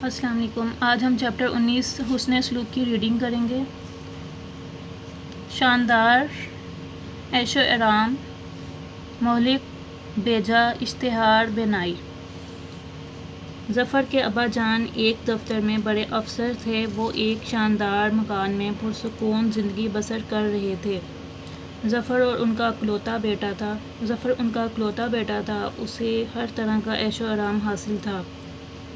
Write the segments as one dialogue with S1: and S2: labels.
S1: السلام علیکم۔ آج ہم چیپٹر 19 حسن سلوک کی ریڈنگ کریں گے۔ شاندار عیش و آرام، مہلک بیجا اشتہار بینائی۔ ظفر کے ابا جان ایک دفتر میں بڑے افسر تھے۔ وہ ایک شاندار مکان میں پرسکون زندگی بسر کر رہے تھے۔ ظفر ان کا اکلوتا بیٹا تھا۔ اسے ہر طرح کا عیش و آرام حاصل تھا۔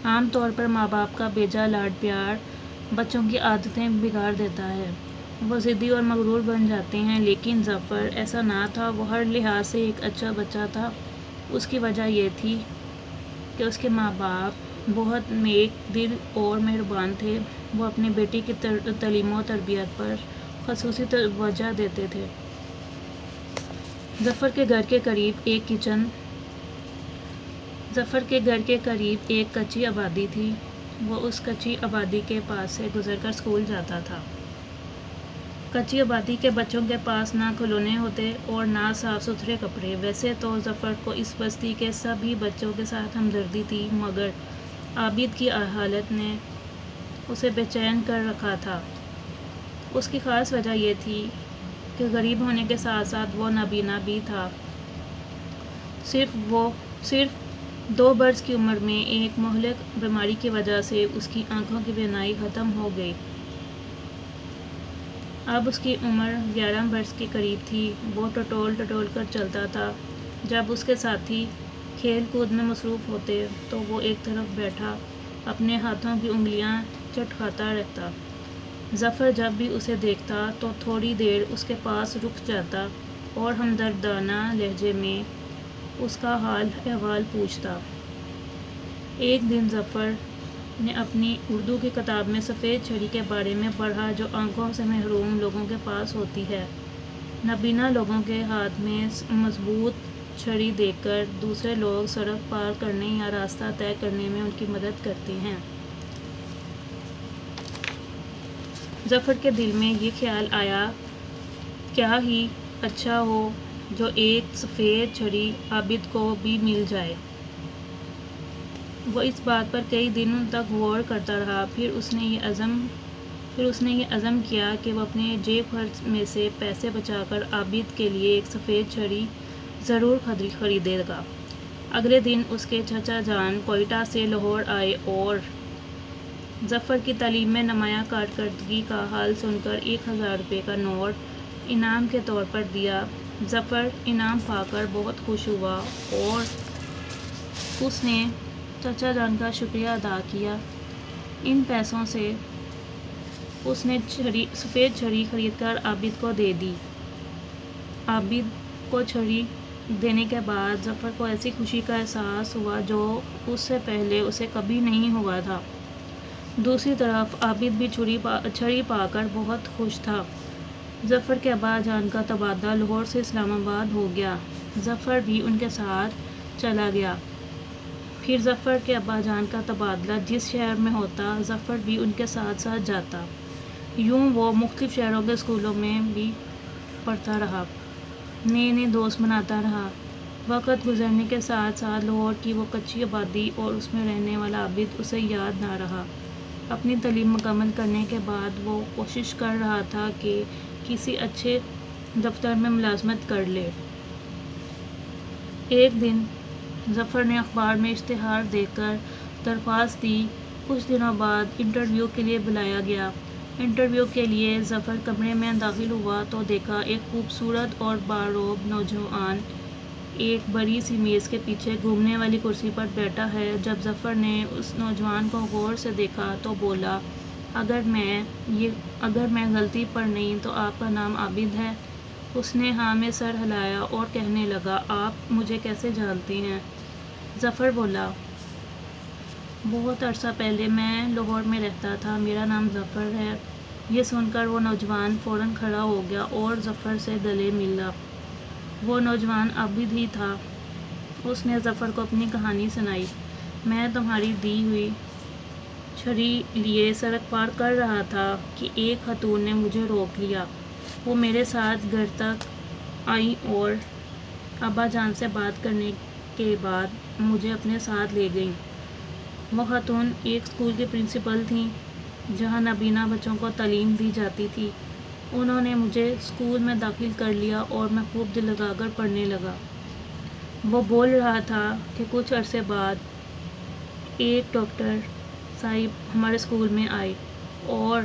S1: عام طور پر ماں باپ کا بیجا لاڈ پیار بچوں کی عادتیں بگاڑ دیتا ہے۔ وہ ضدی اور مغرور بن جاتے ہیں، لیکن ظفر ایسا نہ تھا۔ وہ ہر لحاظ سے ایک اچھا بچہ تھا۔ اس کی وجہ یہ تھی کہ اس کے ماں باپ بہت نیک دل اور مہربان تھے۔ وہ اپنی بیٹی کی تعلیم و تربیت پر خصوصی توجہ دیتے تھے۔ ظفر کے گھر کے قریب ایک کچی آبادی تھی۔ وہ اس کچی آبادی کے پاس سے گزر کر اسکول جاتا تھا۔ کچی آبادی کے بچوں کے پاس نہ کھلونے ہوتے اور نہ صاف ستھرے کپڑے۔ ویسے تو ظفر کو اس بستی کے سبھی بچوں کے ساتھ ہمدردی تھی، مگر عابد کی حالت نے اسے بے چین کر رکھا تھا۔ اس کی خاص وجہ یہ تھی کہ غریب ہونے کے ساتھ ساتھ وہ نابینا بھی تھا۔ صرف 2 برس کی عمر میں ایک مہلک بیماری کی وجہ سے اس کی آنکھوں کی بینائی ختم ہو گئی۔ اب اس کی عمر 11 برس کے قریب تھی۔ وہ ٹٹول کر چلتا تھا۔ جب اس کے ساتھی کھیل کود میں مصروف ہوتے تو وہ ایک طرف بیٹھا اپنے ہاتھوں کی انگلیاں چٹکھاتا رہتا۔ ظفر جب بھی اسے دیکھتا تو تھوڑی دیر اس کے پاس رک جاتا اور ہمدردانہ لہجے میں اس کا حال احوال پوچھتا۔ ایک دن ظفر نے اپنی اردو کی کتاب میں سفید چھڑی کے بارے میں پڑھا، جو آنکھوں سے محروم لوگوں کے پاس ہوتی ہے۔ نابینا لوگوں کے ہاتھ میں مضبوط چھڑی دیکھ کر دوسرے لوگ سڑک پار کرنے یا راستہ طے کرنے میں ان کی مدد کرتے ہیں۔ ظفر کے دل میں یہ خیال آیا، کیا ہی اچھا ہو جو ایک سفید چھڑی عابد کو بھی مل جائے۔ وہ اس بات پر کئی دنوں تک غور کرتا رہا۔ پھر اس نے یہ عزم کیا کہ وہ اپنے جیب خرچ میں سے پیسے بچا کر عابد کے لیے ایک سفید چھڑی ضرور خریدے گا۔ اگلے دن اس کے چچا جان کوئٹہ سے لاہور آئے اور ظفر کی تعلیم میں نمایاں کارکردگی کا حال سن کر 1000 روپے کا نوٹ انعام کے طور پر دیا۔ ظفر انعام پا کر بہت خوش ہوا اور اس نے چچا جان کا شکریہ ادا کیا۔ ان پیسوں سے اس نے سفید چھڑی خرید کر عابد کو دے دی۔ عابد کو چھڑی دینے کے بعد ظفر کو ایسی خوشی کا احساس ہوا جو اس سے پہلے اسے کبھی نہیں ہوا تھا۔ دوسری طرف عابد بھی چھڑی پا کر بہت خوش تھا۔ ظفر کے ابا جان کا تبادلہ لاہور سے اسلام آباد ہو گیا۔ ظفر بھی ان کے ساتھ چلا گیا۔ پھر ظفر کے ابا جان کا تبادلہ جس شہر میں ہوتا، ظفر بھی ان کے ساتھ جاتا۔ یوں وہ مختلف شہروں کے اسکولوں میں بھی پڑھتا رہا، نئے دوست بناتا رہا۔ وقت گزرنے کے ساتھ ساتھ لاہور کی وہ کچی آبادی اور اس میں رہنے والا عابد اسے یاد نہ رہا۔ اپنی تعلیم مکمل کرنے کے بعد وہ کوشش کر رہا تھا کہ کسی اچھے دفتر میں ملازمت کر لے۔ ایک دن ظفر نے اخبار میں اشتہار دیکھ کر درخواست دی۔ کچھ دنوں بعد انٹرویو کے لیے بلایا گیا۔ انٹرویو کے لیے ظفر کمرے میں داخل ہوا تو دیکھا ایک خوبصورت اور باروب نوجوان ایک بڑی سی میز کے پیچھے گھومنے والی کرسی پر بیٹھا ہے۔ جب ظفر نے اس نوجوان کو غور سے دیکھا تو بولا، اگر میں غلطی پر نہیں تو آپ کا نام عابد ہے؟ اس نے ہاں میں سر ہلایا اور کہنے لگا، آپ مجھے کیسے جانتے ہیں؟ ظفر بولا، بہت عرصہ پہلے میں لاہور میں رہتا تھا، میرا نام ظفر ہے۔ یہ سن کر وہ نوجوان فوراً کھڑا ہو گیا اور ظفر سے گلے ملا۔ وہ نوجوان عابد ہی تھا۔ اس نے ظفر کو اپنی کہانی سنائی، میں تمہاری دی ہوئی چھڑی لیے سڑک پار کر رہا تھا کہ ایک خاتون نے مجھے روک لیا۔ وہ میرے ساتھ گھر تک آئی اور ابا جان سے بات کرنے کے بعد مجھے اپنے ساتھ لے گئیں۔ وہ خاتون ایک اسکول کی پرنسپل تھیں جہاں نابینا بچوں کو تعلیم دی جاتی تھی۔ انہوں نے مجھے اسکول میں داخل کر لیا اور میں خوب دل لگا کر پڑھنے لگا۔ وہ بول رہا تھا کہ کچھ عرصے بعد ایک ڈاکٹر صاحب ہمارے اسکول میں آئے اور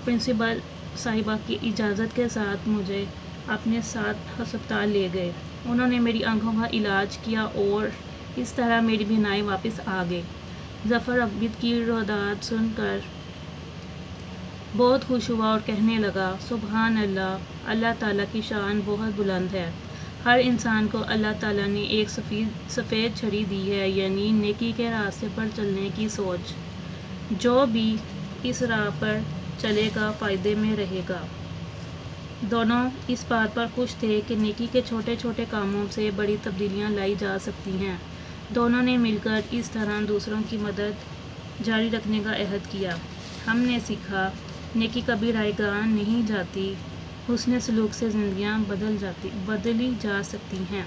S1: پرنسپل صاحبہ کی اجازت کے ساتھ مجھے اپنے ساتھ ہسپتال لے گئے۔ انہوں نے میری آنکھوں کا علاج کیا اور اس طرح میری بینائی واپس آ گئی۔ ظفر عابد کی روداد سن کر بہت خوش ہوا اور کہنے لگا، سبحان اللہ، اللہ تعالیٰ کی شان بہت بلند ہے۔ ہر انسان کو اللہ تعالیٰ نے ایک سفید چھڑی دی ہے، یعنی نیکی کے راستے پر چلنے کی سوچ۔ جو بھی اس راہ پر چلے گا فائدے میں رہے گا۔ دونوں اس بات پر خوش تھے کہ نیکی کے چھوٹے چھوٹے کاموں سے بڑی تبدیلیاں لائی جا سکتی ہیں۔ دونوں نے مل کر اس طرح دوسروں کی مدد جاری رکھنے کا عہد کیا۔ ہم نے سیکھا، نیکی کبھی رائے گاں نہیں جاتی، حسن سلوک سے زندگیاں بدلی جا سکتی ہیں۔